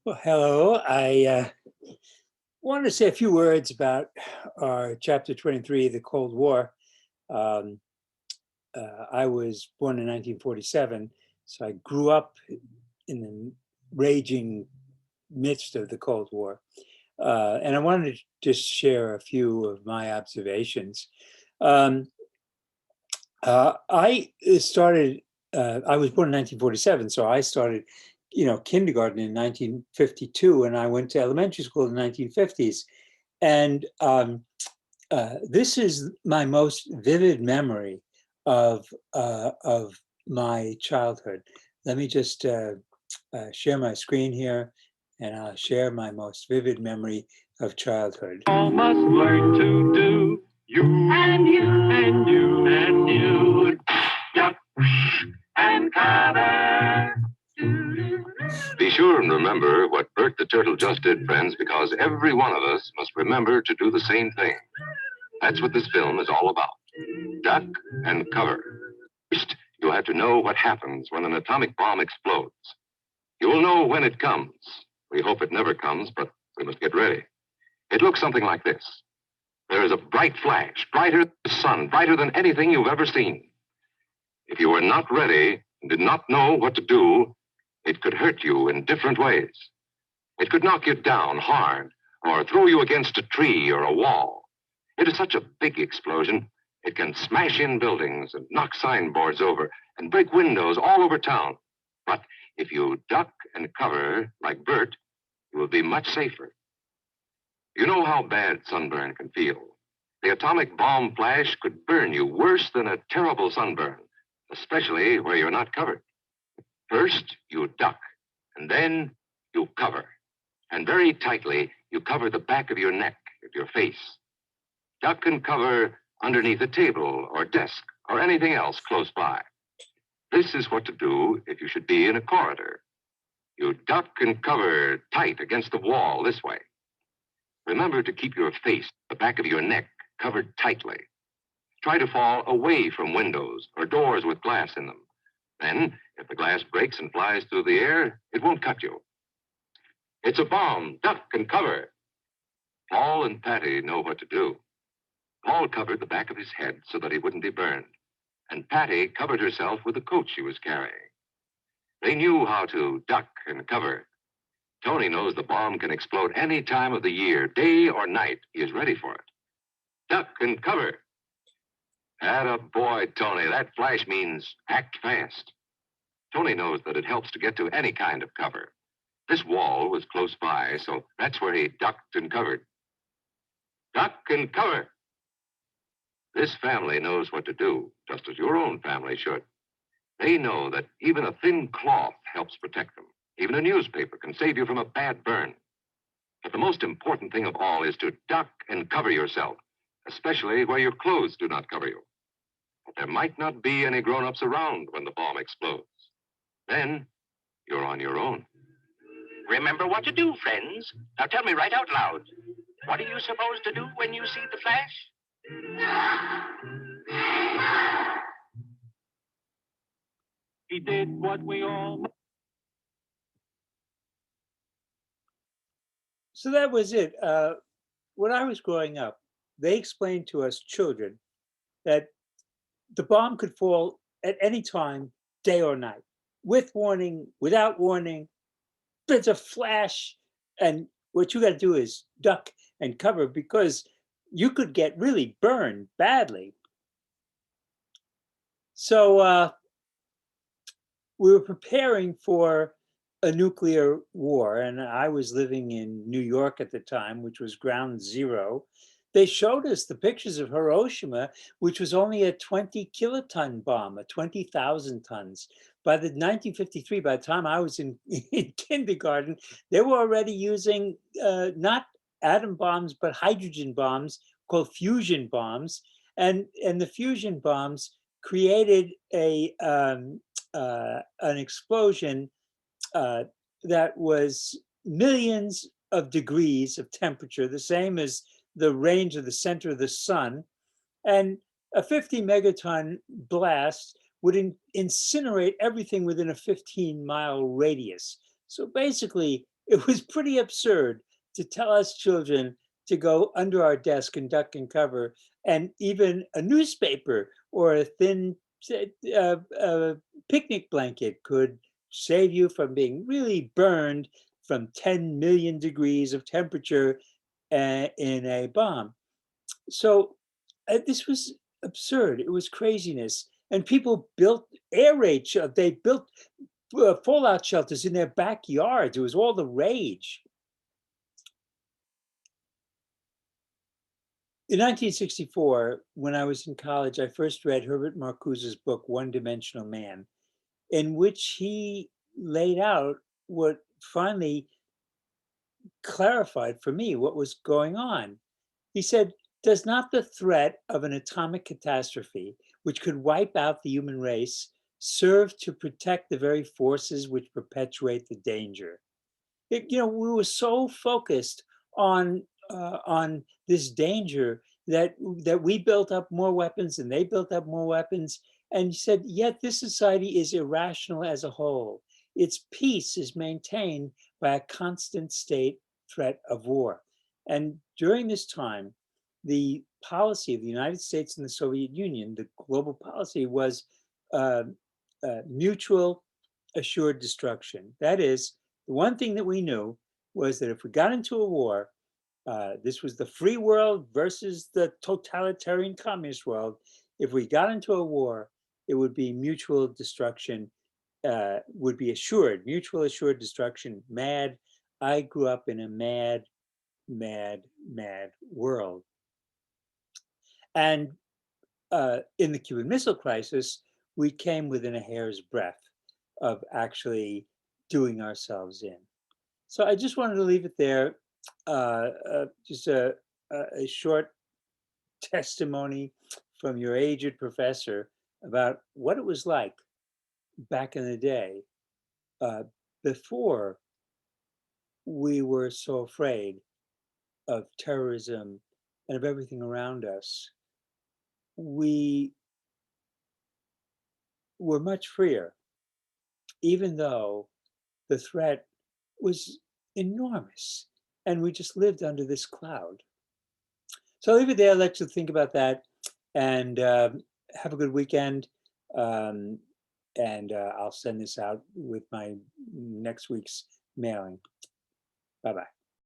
Well, hello. I wanted to say a few words about our chapter 23, the Cold War. Um, I was born in 1947, so I grew up in the raging midst of the Cold War. And I wanted to just share a few of my observations. Um, I was born in 1947, so I started, kindergarten in 1952, and I went to elementary school in the 1950s. And this is my most vivid memory of my childhood. Let me just share my screen here, and I'll share my most vivid memory of childhood. All must learn to do. You and you and you and you. Duck and cover. Be sure and remember what Bert the Turtle just did, friends, because every one of us must remember to do the same thing. That's what this film is all about. Duck and cover. First, you'll have to know what happens when an atomic bomb explodes. You will know when it comes. We hope it never comes, but we must get ready. It looks something like this. There is a bright flash, brighter than the sun, brighter than anything you've ever seen. If you were not ready and did not know what to do, it could hurt you in different ways. It could knock you down hard or throw you against a tree or a wall. It is such a big explosion, it can smash in buildings and knock signboards over and break windows all over town. But if you duck and cover like Bert, you will be much safer. You know how bad sunburn can feel. The atomic bomb flash could burn you worse than a terrible sunburn, especially where you're not covered. First, you duck, and then you cover. And very tightly, you cover the back of your neck and your face. Duck and cover underneath a table or desk or anything else close by. This is what to do if you should be in a corridor. You duck and cover tight against the wall this way. Remember to keep your face, the back of your neck, covered tightly. Try to fall away from windows or doors with glass in them. Then, if the glass breaks and flies through the air, it won't cut you. It's a bomb. Duck and cover. Paul and Patty know what to do. Paul covered the back of his head so that he wouldn't be burned, and Patty covered herself with the coat she was carrying. They knew how to duck and cover. Tony knows the bomb can explode any time of the year, day or night. He is ready for it. Duck and cover. Atta boy, Tony. That flash means act fast. Tony knows that it helps to get to any kind of cover. This wall was close by, so that's where he ducked and covered. Duck and cover. This family knows what to do, just as your own family should. They know that even a thin cloth helps protect them. Even a newspaper can save you from a bad burn. But the most important thing of all is to duck and cover yourself, especially where your clothes do not cover you. But there might not be any grown-ups around when the bomb explodes. Then you're on your own. Remember what to do, friends. Now tell me right out loud. What are you supposed to do when you see the flash? He did what we all. So that was it. When I was growing up, they explained to us children that the bomb could fall at any time, day or night, with warning, without warning. There's a flash, and what you got to do is duck and cover because you could get really burned badly. So we were preparing for a nuclear war, and I was living in New York at the time, which was ground zero. They showed us the pictures of Hiroshima, which was only a 20 kiloton bomb, a 20,000 tons. By the 1953, by the time I was in kindergarten, they were already using not atom bombs, but hydrogen bombs called fusion bombs. And the fusion bombs created an explosion that was millions of degrees of temperature, the same as the range of the center of the sun. And a 50 megaton blast would incinerate everything within a 15-mile radius. So basically, it was pretty absurd to tell us children to go under our desk and duck and cover, and even a newspaper or a thin picnic blanket could save you from being really burned from 10 million degrees of temperature in a bomb. So this was absurd. It was craziness. And people built air raid shelters. They built fallout shelters in their backyards. It was all the rage. In 1964, when I was in college, I first read Herbert Marcuse's book, One Dimensional Man, in which he laid out what finally clarified for me what was going on. He said, does not the threat of an atomic catastrophe, which could wipe out the human race, serve to protect the very forces which perpetuate the danger? We were so focused on this danger that we built up more weapons and they built up more weapons. And he said, yet this society is irrational as a whole. Its peace is maintained by a constant state threat of war. And during this time, the policy of the United States and the Soviet Union, the global policy, was mutual assured destruction. That is, the one thing that we knew was that if we got into a war, this was the free world versus the totalitarian communist world. If we got into a war, it would be mutual destruction, would be assured, mutual assured destruction. Mad. I grew up in a mad, mad, mad world. And in the Cuban Missile Crisis, we came within a hair's breadth of actually doing ourselves in. So I just wanted to leave it there. Just a short testimony from your aged professor about what it was like back in the day, before we were so afraid of terrorism and of everything around us. We were much freer, even though the threat was enormous and we just lived under this cloud. So I'll leave it there, let you think about that, and have a good weekend. And I'll send this out with my next week's mailing. Bye-bye.